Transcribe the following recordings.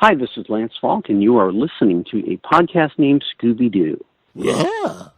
Hi, this is Lance Falk, and you are listening to A Podcast Named Scooby-Doo. Yeah.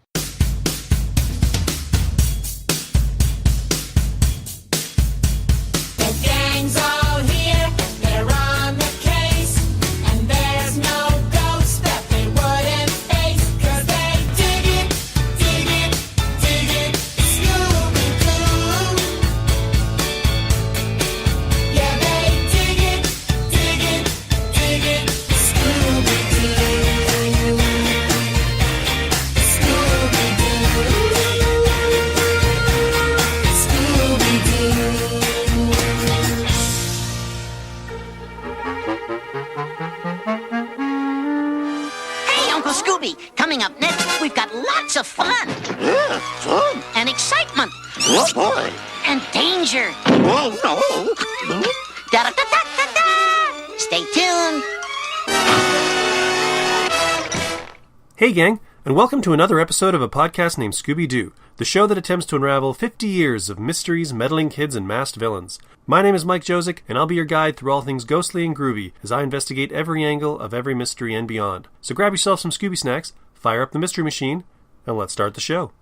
Coming up next, we've got lots of fun. Yeah, fun. And excitement. Oh, boy. And danger. Oh, no. Da-da-da-da-da-da. Stay tuned. Hey, gang, and welcome to another episode of A Podcast Named Scooby-Doo, the show that attempts to unravel 50 years of mysteries, meddling kids, and masked villains. My name is Mike Jozic, and I'll be your guide through all things ghostly and groovy as I investigate every angle of every mystery and beyond. So grab yourself some Scooby snacks, fire up the mystery machine, and let's start the show.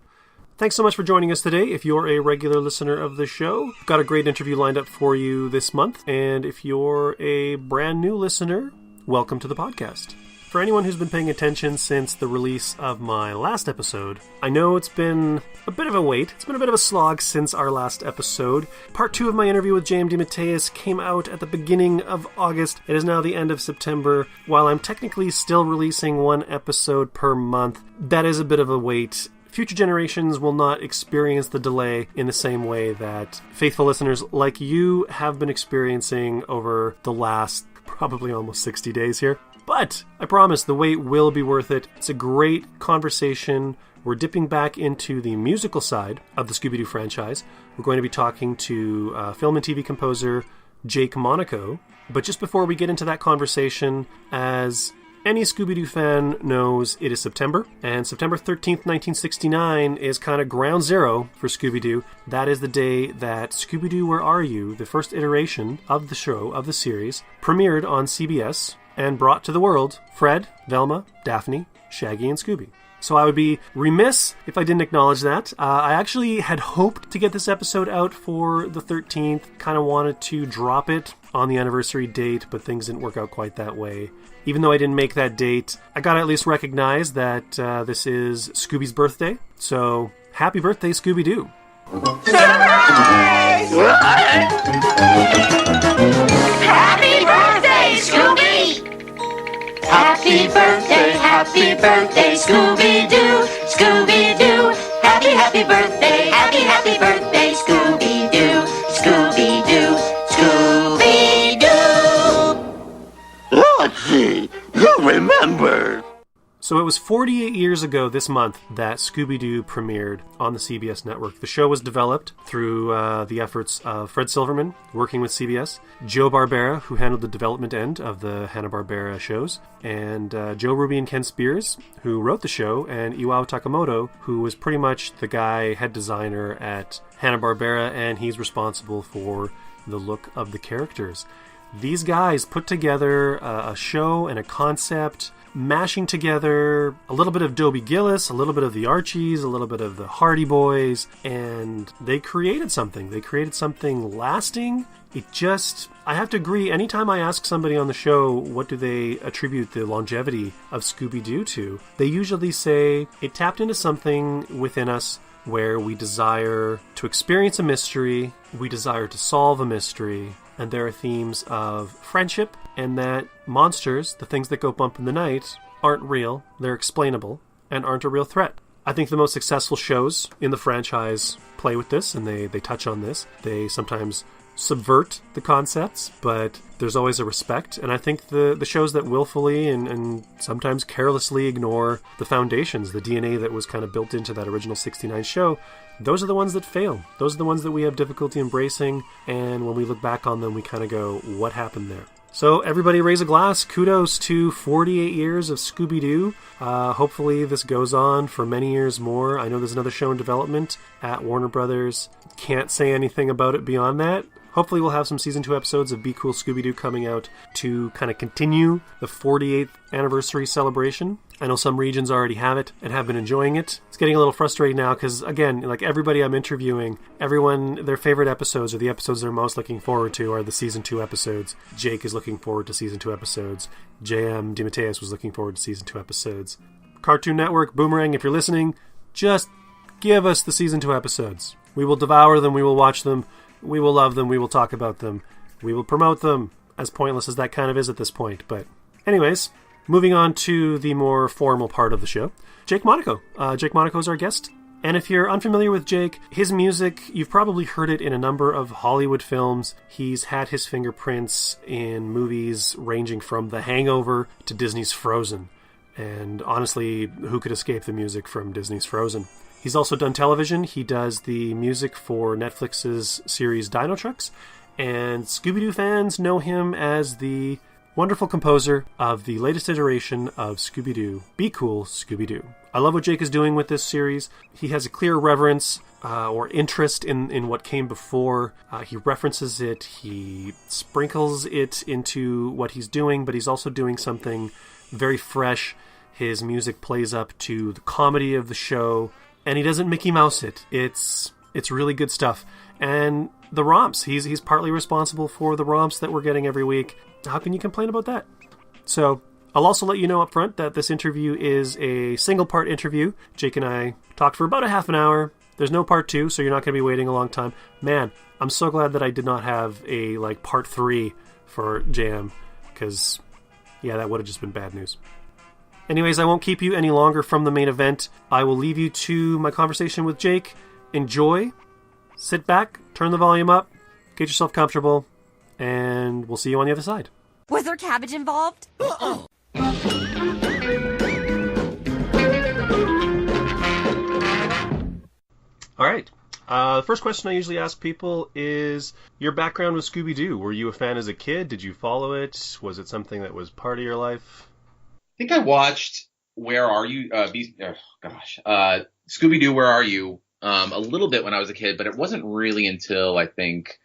Thanks so much for joining us today. If you're a regular listener of the show, we've got a great interview lined up for you this month. And if you're a brand new listener, welcome to the podcast. For anyone who's been paying attention since the release of my last episode, I know it's been a bit of a wait. It's been a bit of a slog since our last episode. Part 2 of my interview with JM DeMatteis came out at the beginning of August. It is now the end of September. While I'm technically still releasing one episode per month, that is a bit of a wait. Future generations will not experience the delay in the same way that faithful listeners like you have been experiencing over the last probably almost 60 days here. But I promise the wait will be worth it. It's a great conversation. We're dipping back into the musical side of the Scooby-Doo franchise. We're going to be talking to film and TV composer Jake Monaco. But just before we get into that conversation, as any Scooby-Doo fan knows, it is September. And September 13th, 1969 is kind of ground zero for Scooby-Doo. That is the day that Scooby-Doo, Where Are You?, the first iteration of the show, of the series, premiered on CBS and brought to the world Fred, Velma, Daphne, Shaggy, and Scooby. So I would be remiss if I didn't acknowledge that. I actually had hoped to get this episode out for the 13th, kind of wanted to drop it on the anniversary date, but things didn't work out quite that way. Even though I didn't make that date, I gotta at least recognize that this is Scooby's birthday. So, happy birthday, Scooby-Doo! Surprise! Happy birthday, Scooby! Happy birthday, Scooby-Doo, Scooby-Doo. Happy birthday, happy birthday, Scooby-Doo, Scooby-Doo, Scooby-Doo. Let's see. You remember. So it was 48 years ago this month that Scooby-Doo premiered on the CBS network. The show was developed through the efforts of Fred Silverman, working with CBS, Joe Barbera, who handled the development end of the Hanna-Barbera shows, and Joe Ruby and Ken Spears, who wrote the show, and Iwao Takamoto, who was pretty much the head designer at Hanna-Barbera, and he's responsible for the look of the characters. These guys put together a show and a concept, mashing together a little bit of Dobie Gillis, a little bit of the Archies, a little bit of the Hardy Boys, and they created something. They created something lasting. I have to agree, anytime I ask somebody on the show what do they attribute the longevity of Scooby-Doo to, they usually say it tapped into something within us where we desire to experience a mystery, we desire to solve a mystery, and there are themes of friendship, and that monsters, the things that go bump in the night, aren't real, they're explainable, and aren't a real threat. I think the most successful shows in the franchise play with this, and they touch on this. They sometimes subvert the concepts, but there's always a respect, and I think the shows that willfully and sometimes carelessly ignore the foundations, the DNA that was kind of built into that original 69 show, those are the ones that fail. Those are the ones that we have difficulty embracing, and when we look back on them, we kind of go, what happened there? So everybody raise a glass. Kudos to 48 years of Scooby-Doo. Hopefully this goes on for many years more. I know there's another show in development at Warner Brothers. Can't say anything about it beyond that. Hopefully we'll have some Season 2 episodes of Be Cool Scooby-Doo coming out to kind of continue the 48th anniversary celebration. I know some regions already have it and have been enjoying it. It's getting a little frustrating now because, again, like everybody I'm interviewing, everyone, their favorite episodes or the episodes they're most looking forward to are the Season 2 episodes. Jake is looking forward to Season 2 episodes. J.M. DeMatteis was looking forward to Season 2 episodes. Cartoon Network, Boomerang, if you're listening, just give us the Season 2 episodes. We will devour them, we will watch them, we will love them, we will talk about them, we will promote them, as pointless as that kind of is at this point. But anyways, moving on to the more formal part of the show, Jake Monaco. Jake Monaco is our guest. And if you're unfamiliar with Jake, his music, you've probably heard it in a number of Hollywood films. He's had his fingerprints in movies ranging from The Hangover to Disney's Frozen. And honestly, who could escape the music from Disney's Frozen? He's also done television. He does the music for Netflix's series Dino Trucks. And Scooby-Doo fans know him as the wonderful composer of the latest iteration of Scooby-Doo, Be Cool Scooby-Doo. I love what Jake is doing with this series. He has a clear reverence or interest in what came before. He references it. He sprinkles it into what he's doing, but he's also doing something very fresh. His music plays up to the comedy of the show, and he doesn't Mickey Mouse it. It's really good stuff. And the romps, he's partly responsible for the romps that we're getting every week. How can you complain about that? So I'll also let you know up front that this interview is a single-part interview. Jake and I talked for about a half an hour. There's no part 2, so you're not going to be waiting a long time. Man, I'm so glad that I did not have a part 3 for JM, because, yeah, that would have just been bad news. Anyways, I won't keep you any longer from the main event. I will leave you to my conversation with Jake. Enjoy, sit back, turn the volume up, get yourself comfortable, and we'll see you on the other side. Was there cabbage involved? All right. The first question I usually ask people is your background with Scooby-Doo. Were you a fan as a kid? Did you follow it? Was it something that was part of your life? I think I watched Where Are You? Scooby-Doo, Where Are You? A little bit when I was a kid, but it wasn't really until I think,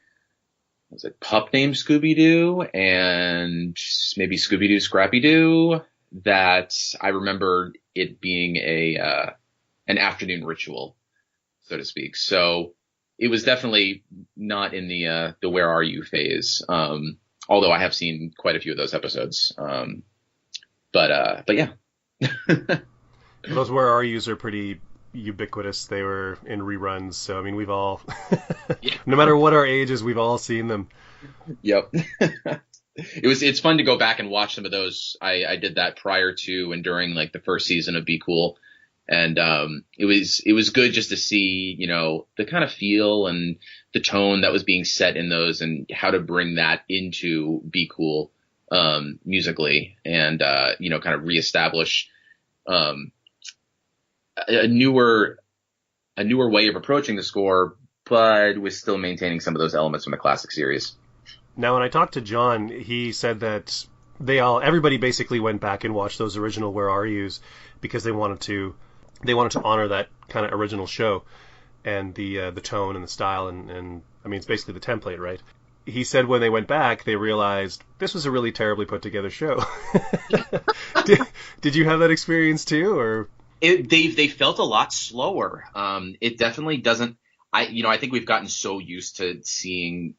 was it Pup Named Scooby-Doo and maybe Scooby-Doo Scrappy-Doo that I remember it being an afternoon ritual, so to speak. So it was definitely not in the Where Are You phase, although I have seen quite a few of those episodes. But yeah. Those Where Are Yous are pretty ubiquitous. They were in reruns, so I mean we've all no matter what our ages, we've all seen them. Yep. It's fun to go back and watch some of those. I did that prior to and during like the first season of Be Cool, and it was good just to see, you know, the kind of feel and the tone that was being set in those and how to bring that into Be Cool musically, and you know, kind of reestablish a newer way of approaching the score, but with still maintaining some of those elements from the classic series. Now, when I talked to John, he said that everybody basically went back and watched those original Where Are Yous because they wanted to honor that kind of original show and the tone and the style and I mean it's basically the template, right? He said when they went back, they realized this was a really terribly put together show. Did you have that experience too, or? They felt a lot slower. It definitely doesn't. I think we've gotten so used to seeing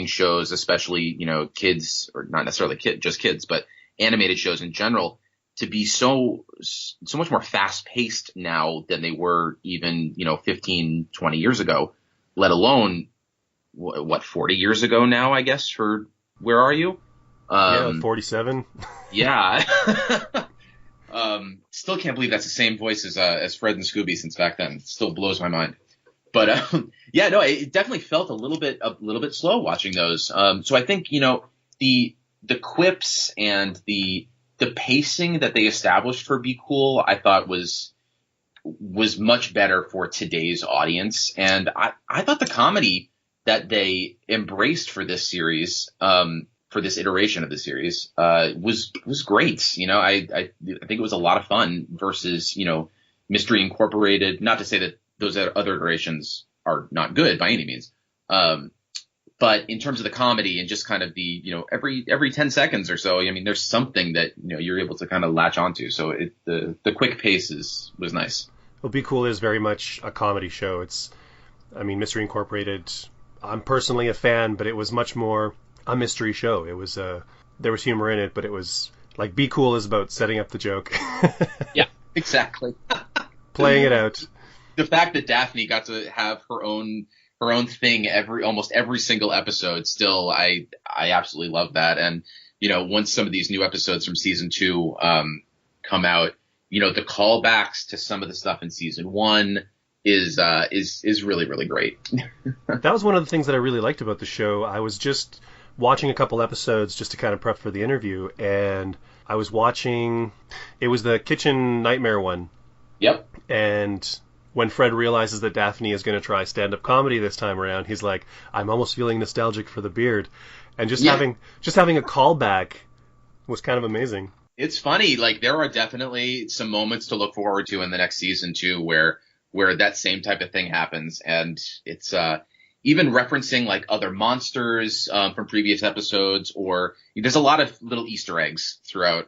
shows, especially, you know, kids, or not necessarily just kids, but animated shows in general, to be so much more fast paced now than they were even, you know, 15, 20 years ago, let alone 40 years ago now, I guess, for Where Are You? 47. Yeah. Still can't believe that's the same voice as Fred and Scooby since back then. It still blows my mind. But yeah, no, it definitely felt a little bit slow watching those. So I think, you know, the quips and the pacing that they established for Be Cool, I thought was much better for today's audience. And I thought the comedy that they embraced for this series, for this iteration of the series, was great. You know, I think it was a lot of fun versus, you know, Mystery Incorporated. Not to say that those other iterations are not good by any means. But in terms of the comedy and just kind of the, every 10 seconds or so, I mean, there's something that, you're able to kind of latch onto. So the quick pace was nice. Well, Be Cool is very much a comedy show. Mystery Incorporated, I'm personally a fan, but it was much more a mystery show. It was, there was humor in it, but it was like Be Cool is about setting up the joke. Yeah, exactly. Playing it out. The fact that Daphne got to have her own thing almost every single episode, still, I absolutely love that. And, once some of these new episodes from season 2 come out, the callbacks to some of the stuff in season 1 is really, really great. That was one of the things that I really liked about the show. I was just watching a couple episodes just to kind of prep for the interview, and I was watching, it was the Kitchen Nightmare one. Yep. And when Fred realizes that Daphne is going to try stand-up comedy this time around, he's like, I'm almost feeling nostalgic for the beard. And just having a callback was kind of amazing. It's funny. Like, there are definitely some moments to look forward to in the next season too, where that same type of thing happens. And it's, even referencing like other monsters, from previous episodes, or there's a lot of little Easter eggs throughout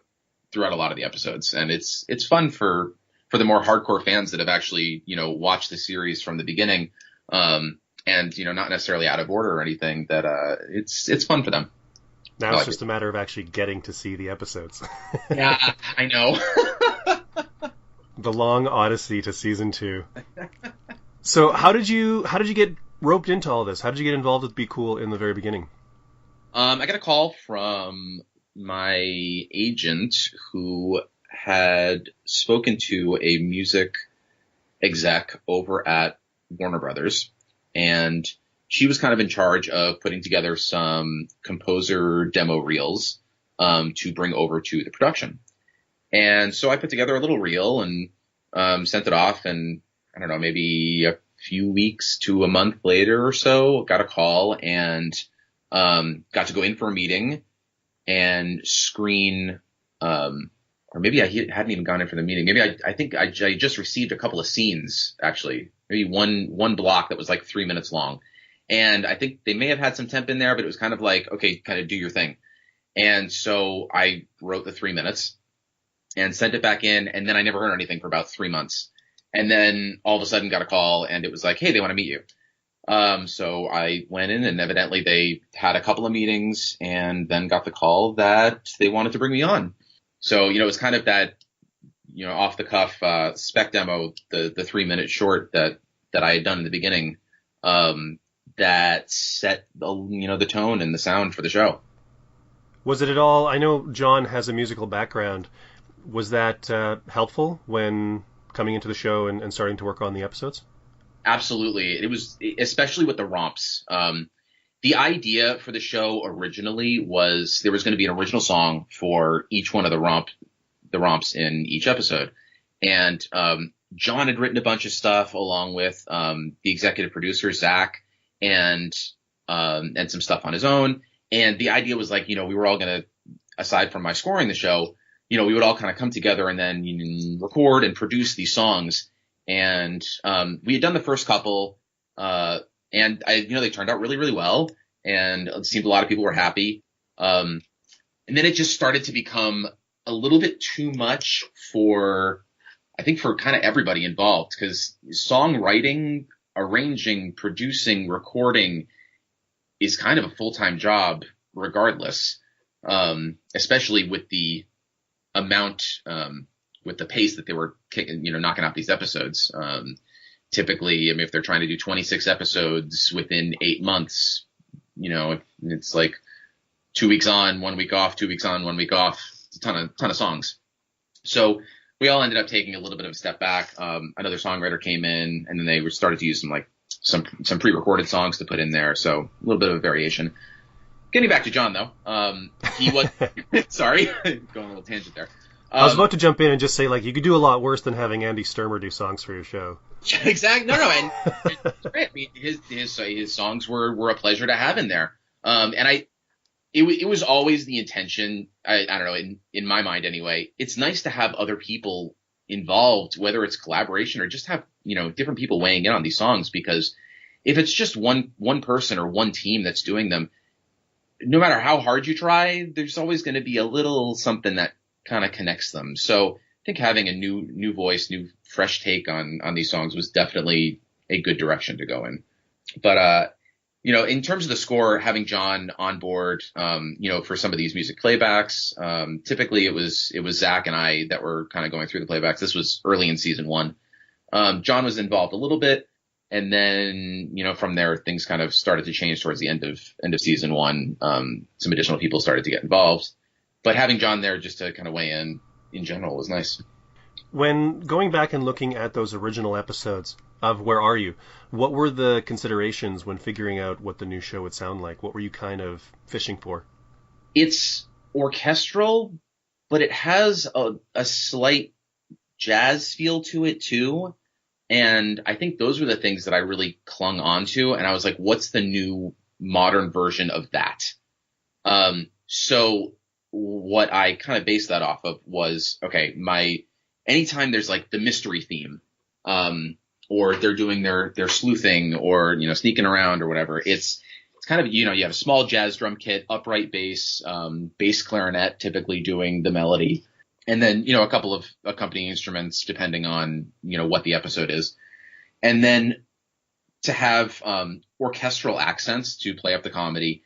a lot of the episodes. And it's fun for the more hardcore fans that have actually, watched the series from the beginning, and, not necessarily out of order or anything, that, it's fun for them. Now it's just a matter of actually getting to see the episodes. Yeah, I know. The long odyssey to season 2. So how did you get roped into all this? How did you get involved with Be Cool in the very beginning? I got a call from my agent who had spoken to a music exec over at Warner Brothers, and she was kind of in charge of putting together some composer demo reels to bring over to the production. And so I put together a little reel and sent it off, and I don't know, maybe a few weeks to a month later or so, got a call and got to go in for a meeting and screen, or maybe I hadn't even gone in for the meeting. Maybe I think I just received a couple of scenes, actually, maybe one block that was like 3 minutes long. And I think they may have had some temp in there, but it was kind of like, okay, kind of do your thing. And so I wrote the 3 minutes and sent it back in. And then I never heard anything for about 3 months. And then all of a sudden got a call and it was like, hey, they want to meet you. So I went in, and evidently they had a couple of meetings and then got the call that they wanted to bring me on. So, it was kind of that, off the cuff, spec demo, the 3 minute short that I had done in the beginning, that set the tone and the sound for the show. Was it at all, I know John has a musical background, was that helpful when coming into the show and starting to work on the episodes? Absolutely. It was, especially with the romps. The idea for the show originally was there was going to be an original song for each one of the romps in each episode. And John had written a bunch of stuff along with the executive producer, Zach, and some stuff on his own. And the idea was like, we were all going to, aside from my scoring the show, we would all kind of come together and then record and produce these songs. And we had done the first couple, and they turned out really, really well. And it seemed a lot of people were happy. And then it just started to become a little bit too much for kind of everybody involved, because songwriting, arranging, producing, recording is kind of a full-time job regardless, especially with the amount, with the pace that they were knocking out these episodes. Typically, if they're trying to do 26 episodes within 8 months, it's like 2 weeks on, 1 week off, 2 weeks on, 1 week off. It's a ton of songs. So we all ended up taking a little bit of a step back. Another songwriter came in, and then they started to use some pre-recorded songs to put in there. So a little bit of a variation. Getting back to John though, he was, sorry, going a little tangent there. I was about to jump in and just say, like, you could do a lot worse than having Andy Sturmer do songs for your show. Exactly. No, and it's great. I mean, his songs were a pleasure to have in there. And it was always the intention. I don't know, in my mind anyway. It's nice to have other people involved, whether it's collaboration or just have different people weighing in on these songs, because if it's just one person or one team that's doing them, no matter how hard you try, there's always going to be a little something that kind of connects them. So I think having a new voice, new fresh take on these songs was definitely a good direction to go in. But in terms of the score, having John on board, for some of these music playbacks, typically it was Zach and I that were kind of going through the playbacks. This was early in season 1. John was involved a little bit. And then, from there, things kind of started to change towards the end of season 1. Some additional people started to get involved, but having John there just to kind of weigh in general was nice. When going back and looking at those original episodes of Where Are You, what were the considerations when figuring out what the new show would sound like? What were you kind of fishing for? It's orchestral, but it has a slight jazz feel to it too. And I think those were the things that I really clung on to. And I was like, what's the new modern version of that? So what I kind of based that off of was, okay, anytime there's like the mystery theme, or they're doing their sleuthing or, sneaking around or whatever, it's kind of, you have a small jazz drum kit, upright bass, bass clarinet typically doing the melody. And then, a couple of accompanying instruments depending on, what the episode is. And then to have orchestral accents to play up the comedy.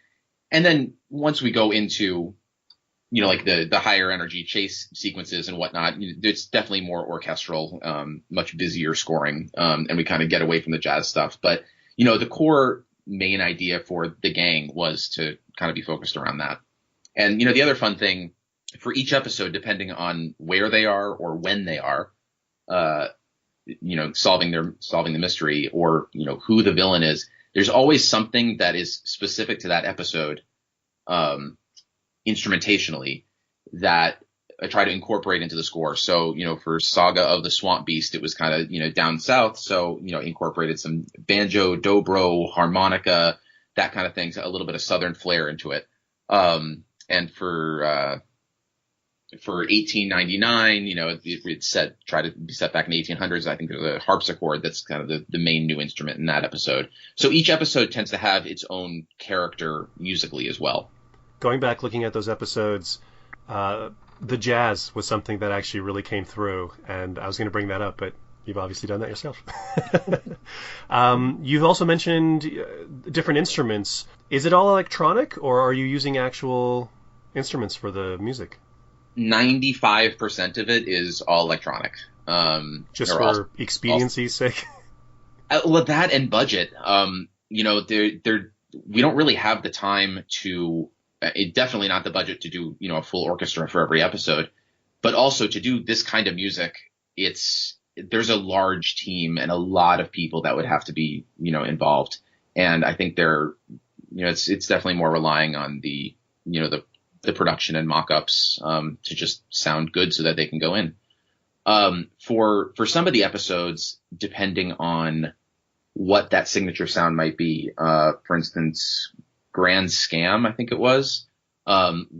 And then once we go into, like the higher energy chase sequences and whatnot, it's definitely more orchestral, much busier scoring. And we kind of get away from the jazz stuff. But, the core main idea for the gang was to kind of be focused around that. And, the other fun thing, for each episode, depending on where they are or when they are, solving the mystery or, who the villain is, there's always something that is specific to that episode, instrumentationally, that I try to incorporate into the score. So, for Saga of the Swamp Beast, it was kind of, down south. So, incorporated some banjo, dobro, harmonica, that kind of thing, so a little bit of Southern flair into it. And for 1899, it's try to be set back in the 1800s. I think there's a harpsichord that's kind of the main new instrument in that episode. So each episode tends to have its own character musically as well. Going back, looking at those episodes, the jazz was something that actually really came through, and I was going to bring that up, but you've obviously done that yourself. You've also mentioned different instruments. Is it all electronic, or are you using actual instruments for the music? 95% of it is all electronic. Just for expediency's sake? Well, that and budget. We don't really have the time to, definitely not the budget to do, a full orchestra for every episode, but also to do this kind of music, there's a large team and a lot of people that would have to be, involved. And I think it's definitely more relying on the production and mock-ups, to just sound good so that they can go in. For some of the episodes, depending on what that signature sound might be, for instance, Grand Scam, I think it was,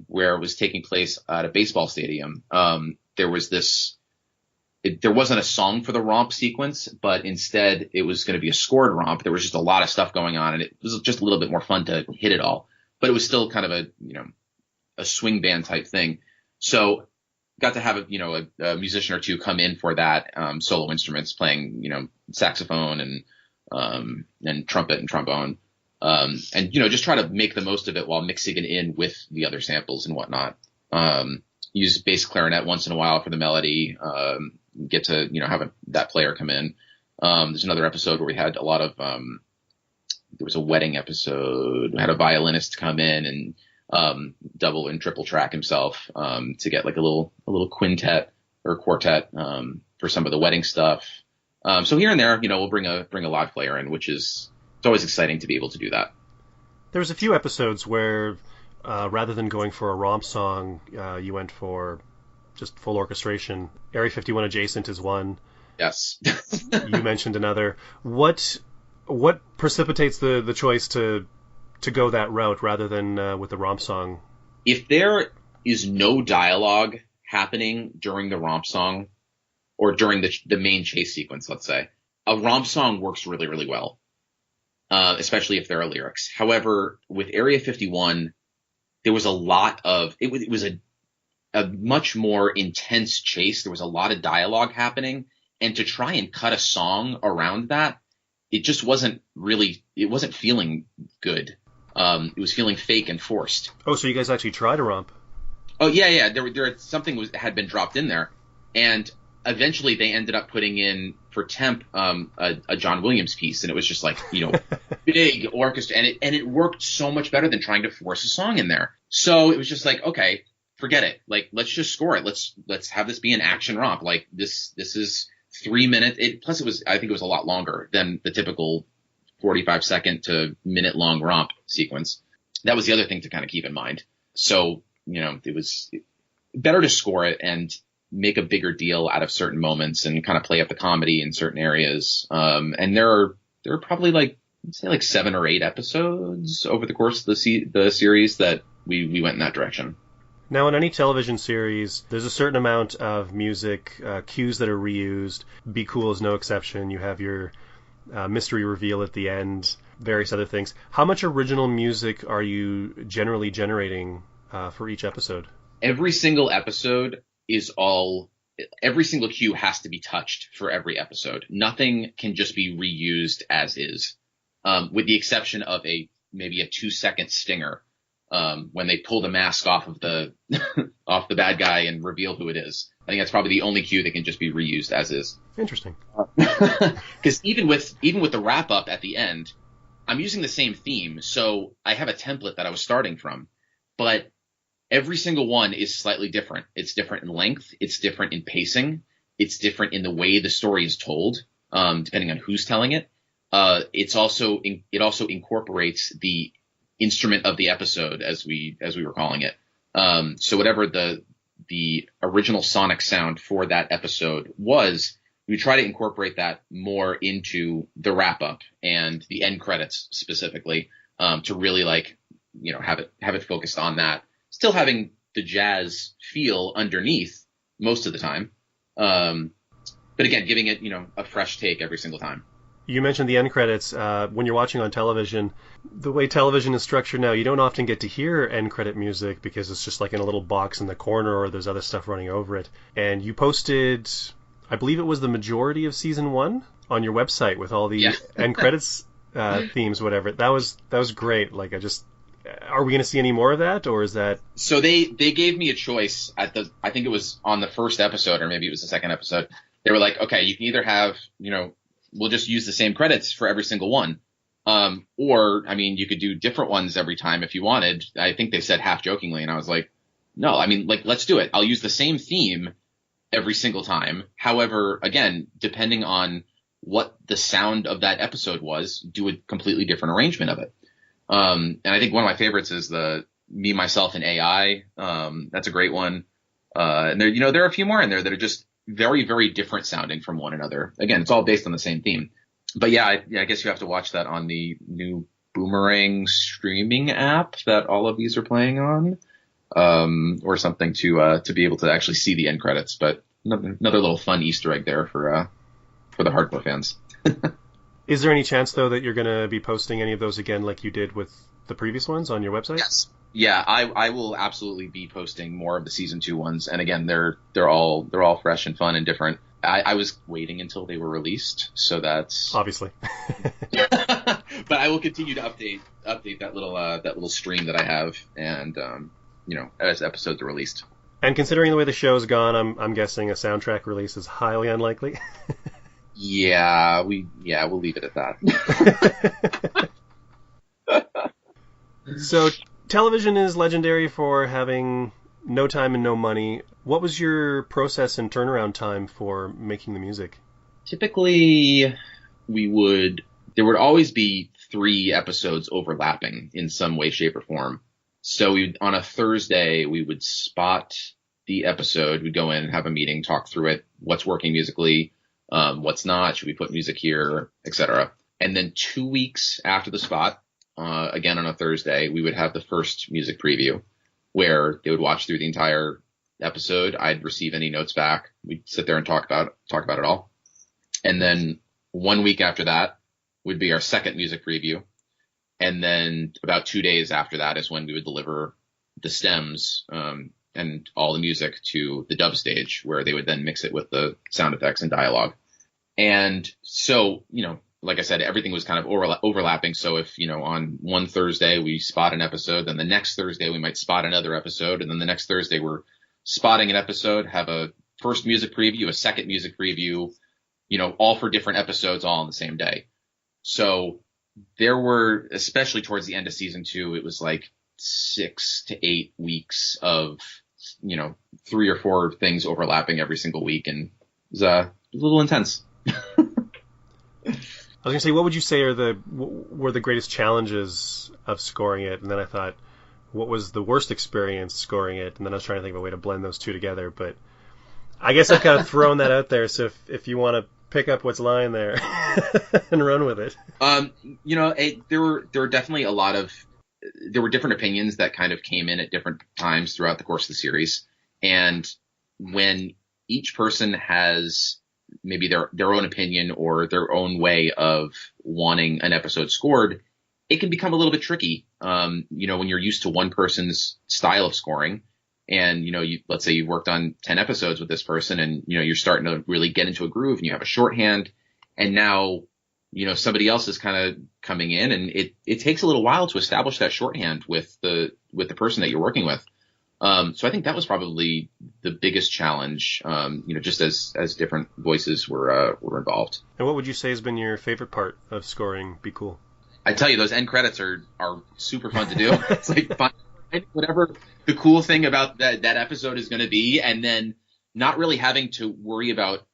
where it was taking place at a baseball stadium. There wasn't a song for the romp sequence, but instead it was going to be a scored romp. There was just a lot of stuff going on, and it was just a little bit more fun to hit it all, but it was still kind of a swing band type thing. So got to have a musician or two come in for that, solo instruments, playing, saxophone and trumpet and trombone. And just try to make the most of it while mixing it in with the other samples and whatnot. Use bass clarinet once in a while for the melody, get to, have that player come in. There's another episode where we had a lot of, there was a wedding episode. We had a violinist come in and, double and triple track himself, to get like a little quintet or quartet, for some of the wedding stuff. So here and there, we'll bring a live player in, it's always exciting to be able to do that. There was a few episodes where, rather than going for a romp song, you went for just full orchestration. Area 51 Adjacent is one. Yes. You mentioned another. What precipitates the choice to go that route rather than with the romp song? If there is no dialogue happening during the romp song or during the main chase sequence, let's say, a romp song works really, really well. especially if there are lyrics. However, with Area 51, there was a lot of it was a much more intense chase. There was a lot of dialogue happening, and to try and cut a song around that, it just wasn't feeling good. It was feeling fake and forced. Oh, so you guys actually tried a romp? Oh yeah. Something had been dropped in there, and eventually they ended up putting in for temp a John Williams piece, and it was just like, big orchestra, and it worked so much better than trying to force a song in there. So it was just like, okay, forget it. Like, let's just score it. Let's have this be an action romp. Like this is 3 minutes. Plus I think it was a lot longer than the typical 45-second to minute-long romp sequence. That was the other thing to kind of keep in mind. So, it was better to score it and make a bigger deal out of certain moments and kind of play up the comedy in certain areas. And there are probably like 7 or 8 episodes over the course of the series that we went in that direction. Now, in any television series, there's a certain amount of music, cues that are reused. Be Cool is no exception. You have your mystery reveal at the end, various other things. How much original music are you generally generating for each episode? Every single episode every single cue has to be touched for every episode. Nothing can just be reused as is, with the exception of maybe a 2-second stinger. When they pull the mask off of the off the bad guy and reveal who it is. I think that's probably the only cue that can just be reused as is. Interesting. Because even with the wrap up at the end, I'm using the same theme, so I have a template that I was starting from, but every single one is slightly different. It's different in length, it's different in pacing, it's different in the way the story is told, depending on who's telling it. It also incorporates the instrument of the episode, as we were calling it. So whatever the original sonic sound for that episode was, we try to incorporate that more into the wrap up and the end credits specifically, to really have it focused on that, still having the jazz feel underneath most of the time. But again, giving it, a fresh take every single time. You mentioned the end credits. When you're watching on television, the way television is structured now, you don't often get to hear end credit music because it's just like in a little box in the corner or there's other stuff running over it. And you posted, I believe it was the majority of season 1 on your website with all the end credits themes, whatever. That was great. Like, are we going to see any more of that, or is that? So they gave me a choice I think it was on the first episode, or maybe it was the second episode. They were like, okay, you can either have, we'll just use the same credits for every single one. Or, you could do different ones every time if you wanted. I think they said half jokingly, and I was like, no, let's do it. I'll use the same theme every single time. However, again, depending on what the sound of that episode was, do a completely different arrangement of it. And I think one of my favorites is the Me, Myself, and AI. That's a great one. And there are a few more in there that are just very, very different sounding from one another. Again, it's all based on the same theme. But I guess you have to watch that on the new Boomerang streaming app that all of these are playing on, or something to be able to actually see the end credits. But another little fun Easter egg there for the hardcore fans. Is there any chance, though, that you're going to be posting any of those again like you did with the previous ones on your website? Yes. Yeah, I will absolutely be posting more of the season 2 ones. And again, they're all fresh and fun and different. I was waiting until they were released, so that's obviously. But I will continue to update that little stream that I have, and as episodes are released. And considering the way the show's gone, I'm guessing a soundtrack release is highly unlikely. Yeah, we'll leave it at that. So, television is legendary for having no time and no money. What was your process and turnaround time for making the music? Typically, there would always be 3 episodes overlapping in some way, shape, or form. So on a Thursday, we would spot the episode. We'd go in and have a meeting, talk through it, what's working musically, what's not, should we put music here, etc. And then 2 weeks after the spot, again on a Thursday, we would have the first music preview where they would watch through the entire episode. I'd receive any notes back. We'd sit there and talk about it all. And then 1 week after that, would be our second music preview. And then about 2 days after that is when we would deliver the stems and all the music to the dub stage, where they would then mix it with the sound effects and dialogue. And so, like I said, everything was kind of overlapping. So if, on one Thursday we spot an episode, then the next Thursday we might spot another episode. And then the next Thursday we're spotting an episode, have a first music preview, a second music preview, all for different episodes all on the same day. So there were, especially towards the end of season 2, it was like 6 to 8 weeks of, 3 or 4 things overlapping every single week. And it was a little intense. I was going to say, what would you say were the greatest challenges of scoring it? And then I thought, what was the worst experience scoring it? And then I was trying to think of a way to blend those two together. But I guess I've kind of thrown that out there. So if you want to pick up what's lying there and run with it. There were definitely there were different opinions that kind of came in at different times throughout the course of the series. And when each person has maybe their own opinion or their own way of wanting an episode scored, it can become a little bit tricky. When you're used to one person's style of scoring, and, let's say you've worked on 10 episodes with this person, and, you're starting to really get into a groove, and you have a shorthand, and now, somebody else is kind of coming in, and it takes a little while to establish that shorthand with the person that you're working with. So I think that was probably the biggest challenge, just as different voices were involved. And what would you say has been your favorite part of scoring Be Cool? I tell you, those end credits are super fun to do. It's like find whatever the cool thing about that episode is going to be, and then not really having to worry about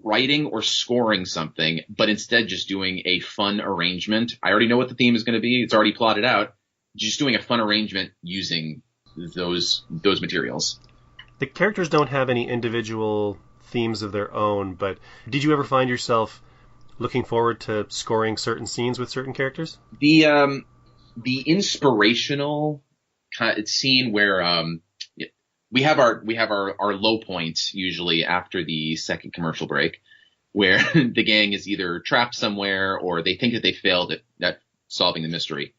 writing or scoring something, but instead just doing a fun arrangement. I already know what the theme is going to be. It's already plotted out. Just doing a fun arrangement using those materials. The characters don't have any individual themes of their own, but did you ever find yourself looking forward to scoring certain scenes with certain characters? The inspirational kind of scene where we have our low points usually after the second commercial break, where the gang is either trapped somewhere or they think that they failed at solving the mystery.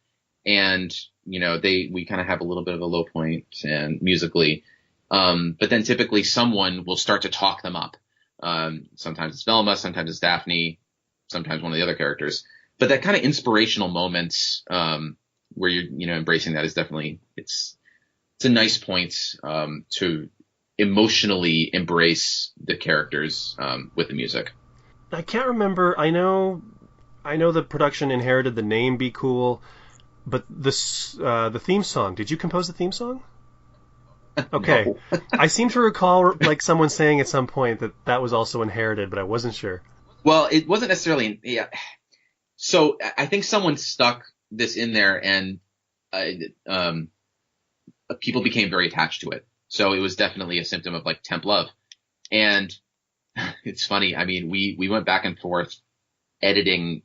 And, we kind of have a little bit of a low point and musically. But then typically someone will start to talk them up. Sometimes it's Velma, sometimes it's Daphne, sometimes one of the other characters. But that kind of inspirational moments, where you're, embracing that is definitely, it's a nice point, to emotionally embrace the characters, with the music. I can't remember. I know the production inherited the name Be Cool, but the theme song, did you compose the theme song? Okay. No. I seem to recall like someone saying at some point that was also inherited, but I wasn't sure. Well, it wasn't necessarily, yeah. So I think someone stuck this in there, and people became very attached to it. So it was definitely a symptom of like temp love. And it's funny. I mean, we went back and forth editing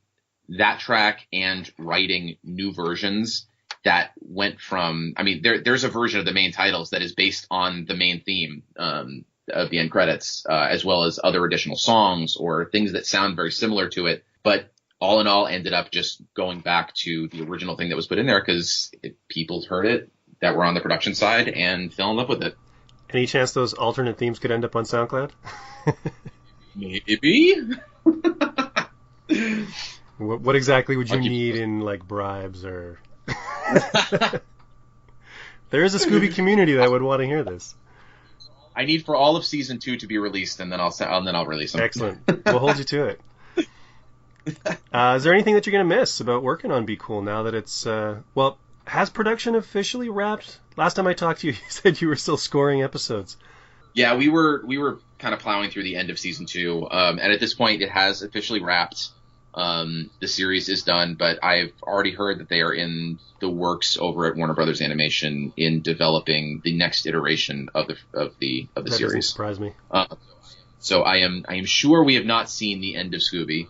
that track and writing new versions that went from, I mean, there's a version of the main titles that is based on the main theme, of the end credits, as well as other additional songs or things that sound very similar to it. But all in all, ended up just going back to the original thing that was put in there because people heard it that were on the production side and fell in love with it. Any chance those alternate themes could end up on SoundCloud? Maybe. What exactly would you need in like bribes or? There is a Scooby community that would want to hear this. I need for all of season 2 to be released, and then I'll release them. Excellent. We'll hold you to it. Is there anything that you're going to miss about working on Be Cool now that it's has production officially wrapped? Last time I talked to you, you said you were still scoring episodes. Yeah, we were kind of plowing through the end of season 2, and at this point, it has officially wrapped. The series is done, but I've already heard that they are in the works over at Warner Brothers Animation in developing the next iteration of the series. That doesn't surprise me. So I am sure we have not seen the end of Scooby.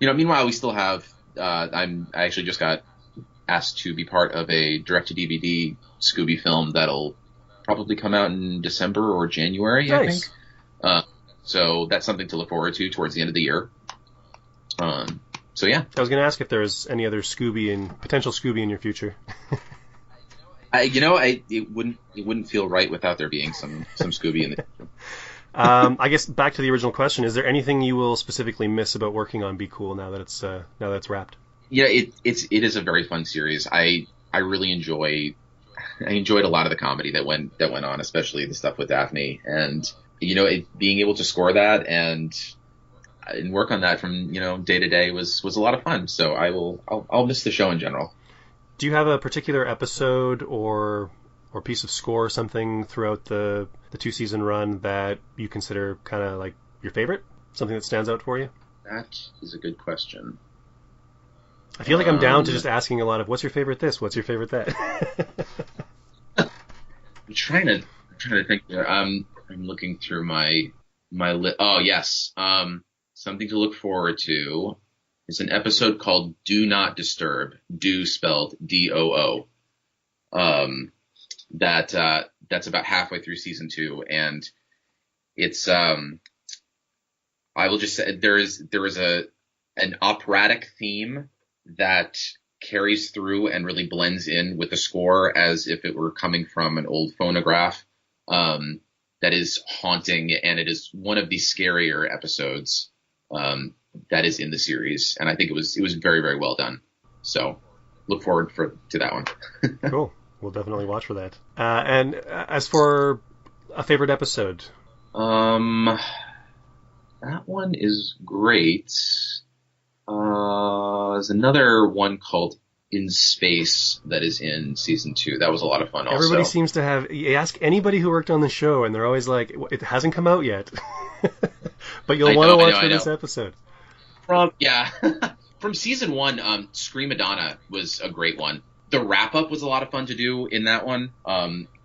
Meanwhile, we still have. I actually just got asked to be part of a direct-to-DVD Scooby film that'll probably come out in December or January. Nice. I think. So that's something to look forward to towards the end of the year. So yeah. I was going to ask if there's any other potential Scooby in your future. It wouldn't feel right without there being some Scooby in the future. I guess back to the original question: is there anything you will specifically miss about working on Be Cool now that it's wrapped? Yeah, it is a very fun series. I really enjoyed a lot of the comedy that went on, especially the stuff with Daphne, and being able to score that and work on that from day to day was a lot of fun. So I'll miss the show in general. Do you have a particular episode or piece of score or something throughout the 2-season run that you consider kind of like your favorite? Something that stands out for you? That is a good question. I feel like I'm down to just asking a lot of what's your favorite this, what's your favorite that. I'm trying to think there. I'm looking through my list. Oh yes. Something to look forward to is an episode called Do Not Disturb. Do spelled DOO. That's about halfway through season 2, and it's I will just say there is an operatic theme that carries through and really blends in with the score as if it were coming from an old phonograph. That is haunting, and it is one of the scarier episodes that is in the series, and I think it was very, very well done. So look forward to that one. Cool. We'll definitely watch for that. And as for a favorite episode? That one is great. There's another one called In Space that is in season 2. That was a lot of fun also. Everybody seems to have... You ask anybody who worked on the show, and they're always like, it hasn't come out yet. But you'll want to watch for this episode. From season 1, Screamadonna was a great one. The wrap-up was a lot of fun to do in that one.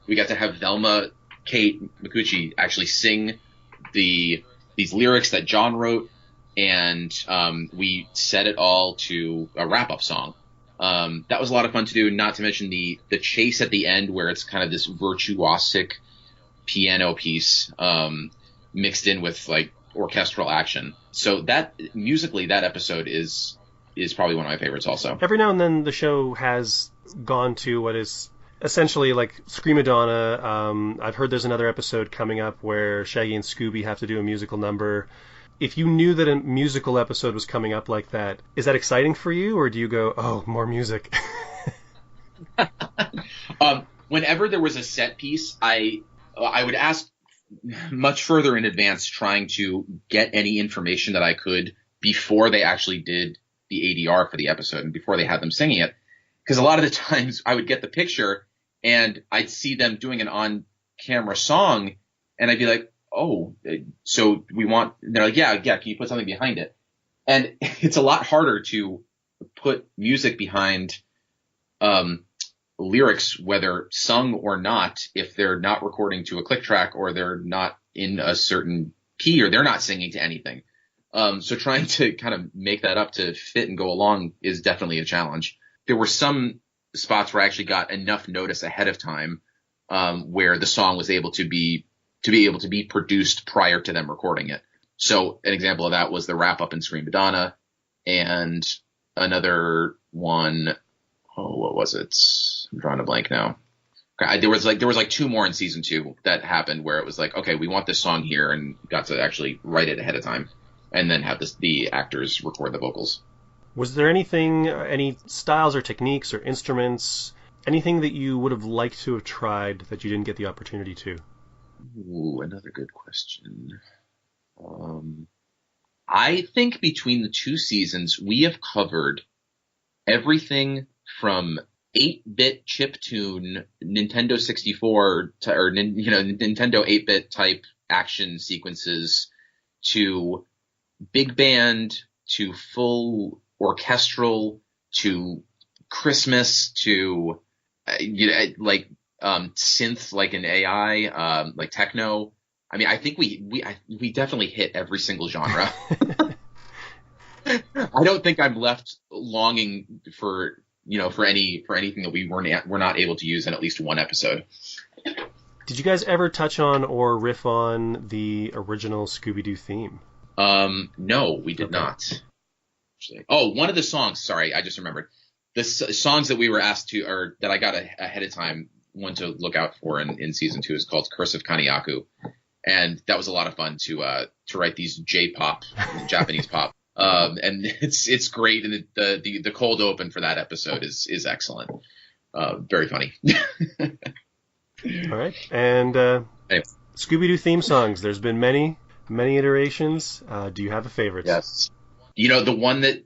We got to have Velma Kate Micucci actually sing these lyrics that John wrote, and we set it all to a wrap-up song. That was a lot of fun to do, not to mention the chase at the end where it's kind of this virtuosic piano piece mixed in with like orchestral action. So that musically, that episode is probably one of my favorites also. Every now and then the show has gone to what is essentially like Screamadonna. I've heard there's another episode coming up where Shaggy and Scooby have to do a musical number. If you knew that a musical episode was coming up like that, is that exciting for you, or do you go, oh, more music? Whenever there was a set piece, I would ask much further in advance, trying to get any information that I could before they actually did the ADR for the episode and before they had them singing it. Because a lot of the times I would get the picture and I'd see them doing an on-camera song and I'd be like, oh, so they're like, yeah, can you put something behind it? And it's a lot harder to put music behind lyrics, whether sung or not, if they're not recording to a click track or they're not in a certain key or they're not singing to anything. So trying to kind of make that up to fit and go along is definitely a challenge. There were some spots where I actually got enough notice ahead of time where the song was able to be produced prior to them recording it. So an example of that was the wrap up in Screamadonna, and another one. Oh, what was it? I'm drawing a blank now. There was like 2 more in season 2 that happened where it was like, okay, we want this song here, and got to actually write it ahead of time, and then have the actors record the vocals. Was there any styles or techniques or instruments, anything that you would have liked to have tried that you didn't get the opportunity to? Ooh, another good question. I think between the 2 seasons, we have covered everything from 8-bit chiptune Nintendo 64 Nintendo 8-bit type action sequences to big band to full orchestral to Christmas to synth like an AI like techno. I mean, I think we definitely hit every single genre. I don't think I'm left longing for anything that we're not able to use in at least one episode. Did you guys ever touch on or riff on the original ScoobyDoo theme? No, we did not. Oh, one of the songs. Sorry, I just remembered. The songs that we were asked to, or that I got ahead of time, one to look out for in season 2 is called Curse of Kaniyaku. And that was a lot of fun to write these J-pop, Japanese pop. And it's great. And the cold open for that episode is excellent. Very funny. All right. And Anyway. Scooby-Doo theme songs. There's been many iterations. Do you have a favorite? Yes. The one that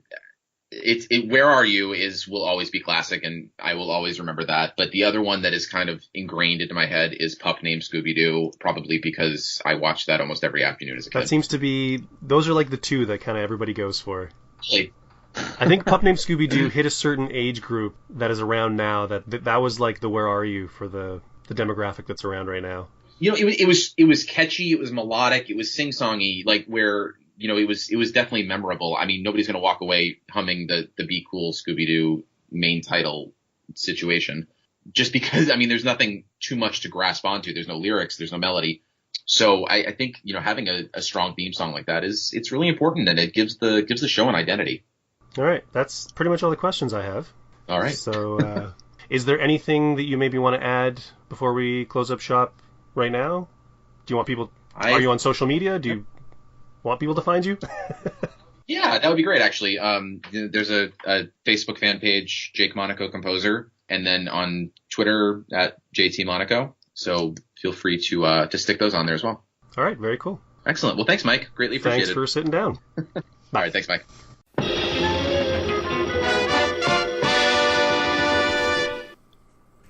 Where Are You will always be classic, and I will always remember that. But the other one that is kind of ingrained into my head is Pup Named Scooby-Doo, probably because I watched that almost every afternoon as a kid. That seems to be, those are like the two that kind of everybody goes for. Really? I think Pup Named Scooby-Doo hit a certain age group that is around now that was like the Where Are You for the demographic that's around right now. It was catchy, it was melodic, it was sing-songy, like where, it was definitely memorable. I mean, nobody's going to walk away humming the Be Cool Scooby-Doo main title situation just because, there's nothing too much to grasp onto. There's no lyrics, there's no melody. So I think, having a strong theme song like that it's really important, and it gives the show an identity. All right. That's pretty much all the questions I have. All right. So, is there anything that you maybe want to add before we close up shop right now? Do you want people, are you on social media? Do you want people to find you? Yeah, that would be great, actually. There's a Facebook fan page, Jake Monaco Composer, and then on Twitter at JT Monaco. So feel free to stick those on there as well. All right, very cool. Excellent. Well, thanks, Mike. Greatly appreciate it. Thanks for sitting down. All right, thanks, Mike.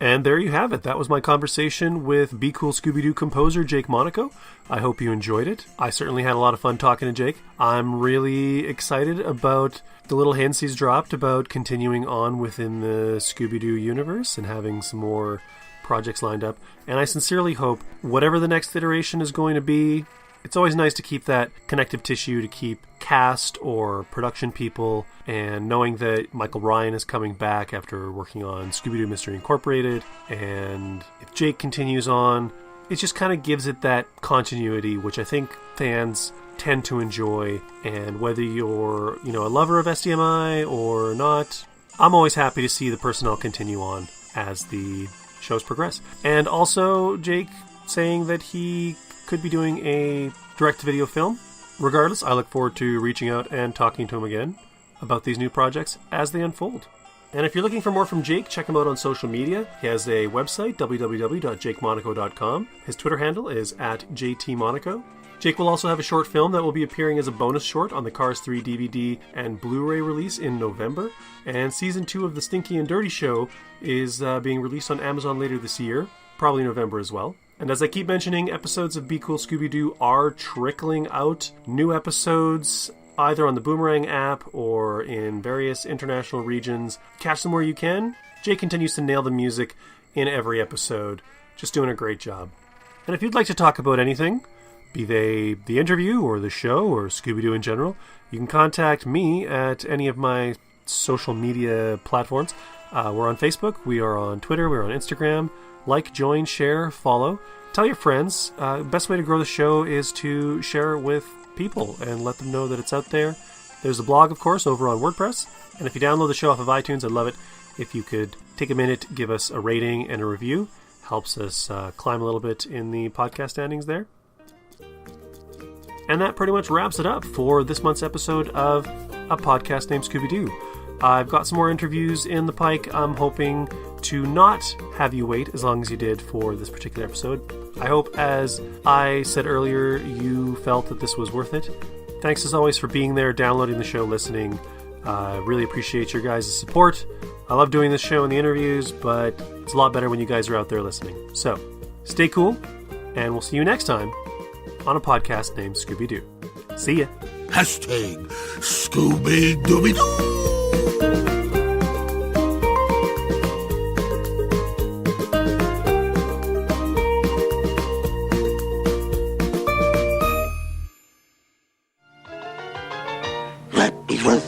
And there you have it. That was my conversation with Be Cool Scooby-Doo composer Jake Monaco. I hope you enjoyed it. I certainly had a lot of fun talking to Jake. I'm really excited about the little hints he's dropped about continuing on within the Scooby-Doo universe and having some more projects lined up. And I sincerely hope whatever the next iteration is going to be, it's always nice to keep that connective tissue, to keep cast or production people, and knowing that Michael Ryan is coming back after working on Scooby-Doo Mystery Incorporated, and if Jake continues on, it just kind of gives it that continuity, which I think fans tend to enjoy. And whether you're, a lover of SDMI or not, I'm always happy to see the personnel continue on as the shows progress. And also Jake saying that he could be doing a direct-to-video film. Regardless, I look forward to reaching out and talking to him again about these new projects as they unfold. And if you're looking for more from Jake, check him out on social media. He has a website, www.jakemonaco.com. His Twitter handle is @JTMonaco. Jake will also have a short film that will be appearing as a bonus short on the Cars 3 DVD and Blu-ray release in November. And Season 2 of The Stinky and Dirty Show is being released on Amazon later this year, probably November as well. And as I keep mentioning, episodes of Be Cool Scooby-Doo are trickling out. New episodes either on the Boomerang app or in various international regions. Catch them where you can. Jay continues to nail the music in every episode. Just doing a great job. And if you'd like to talk about anything, be they the interview or the show or Scooby-Doo in general, you can contact me at any of my social media platforms. We're on Facebook, we are on Twitter, we're on Instagram. Like, join, share, follow. Tell your friends. Best way to grow the show is to share it with people and let them know that it's out there. There's a blog, of course, over on WordPress. And if you download the show off of iTunes, I'd love it if you could take a minute, give us a rating and a review. Helps us climb a little bit in the podcast standings there. And that pretty much wraps it up for this month's episode of A Podcast Named Scooby-Doo. I've got some more interviews in the pike. I'm hoping to not have you wait as long as you did for this particular episode. I hope, as I said earlier, you felt that this was worth it. Thanks as always for being there, downloading the show, listening. I really appreciate your guys' support. I love doing this show and the interviews, but it's a lot better when you guys are out there listening. So, stay cool, and we'll see you next time on A Podcast Named Scooby-Doo. See ya. Hashtag Scooby-Dooby-Doo. Let me run.